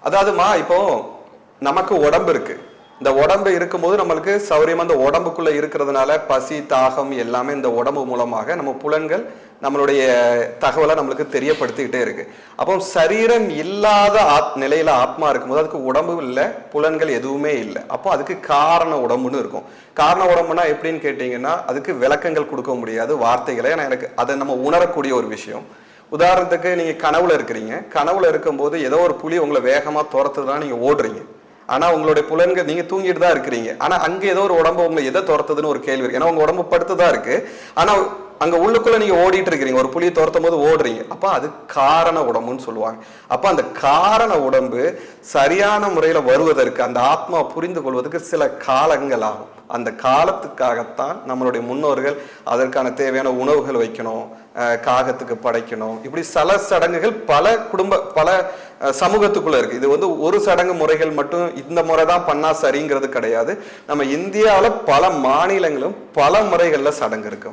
அதாவதுமா இப்போ நமக்கு உடம்பு இருக்கு. இந்த உடம்பு இருக்கும்போது நம்மளுக்கு சௌரியமா அந்த உடம்புக்குள்ள இருக்கிறதுனால பசி தாகம் எல்லாமே இந்த உடம்பு மூலமாக நம்ம புலன்கள் நம்மளுடைய தகவலை நம்மளுக்கு தெரியப்படுத்திக்கிட்டே இருக்கு. அப்போ சரீரம் இல்லாத நிலையில ஆத்மா இருக்கும்போது அதுக்கு உடம்பு இல்லை, புலன்கள் எதுவுமே இல்லை. அப்போ அதுக்கு காரண உடம்புன்னு இருக்கும். காரண உடம்புனா எப்படின்னு கேட்டீங்கன்னா அதுக்கு விளக்கங்கள் கொடுக்க முடியாது வார்த்தைகளை. ஏன்னா எனக்கு அதை நம்ம உணரக்கூடிய ஒரு விஷயம். உதாரணத்துக்கு நீங்க கனவுல இருக்கிறீங்க. கனவுல இருக்கும்போது ஏதோ ஒரு புலி உங்களை வேகமா துரத்துதான் நீங்க ஓடுறீங்க. ஆனா உங்களுடைய புலன்கள் நீங்க தூங்கிட்டு தான் இருக்கிறீங்க. ஆனா அங்க ஏதோ ஒரு உடம்பு உங்களை எதை துரத்துதுன்னு ஒரு கேள்வி இருக்கு. ஏன்னா உங்க உடம்பு படுத்துதான் இருக்கு. ஆனா அங்க உள்ளுக்குள்ள நீங்க ஓடிட்டு இருக்கிறீங்க. ஒரு புலியை துரத்தும் போது ஓடுறீங்க. அப்ப அது காரண உடம்புன்னு சொல்லுவாங்க. அப்ப அந்த காரண உடம்பு சரியான முறையில வருவதற்கு, அந்த ஆத்மா புரிந்து கொள்வதற்கு சில காலங்கள் ஆகும். அந்த காலத்துக்காகத்தான் நம்மளுடைய முன்னோர்கள் அதற்கான தேவையான உணவுகள் வைக்கணும், காகத்துக்கு படைக்கணும், இப்படி சில சடங்குகள் பல சமூகத்துக்குள்ள இருக்கு. இது ஒரு சடங்கு முறைகள் மட்டும் இந்த முறை தான் பண்ணா சரிங்கிறது கிடையாது. நம்ம இந்தியாவில் பல மாநிலங்களும் பல முறைகள்ல சடங்கு இருக்கு.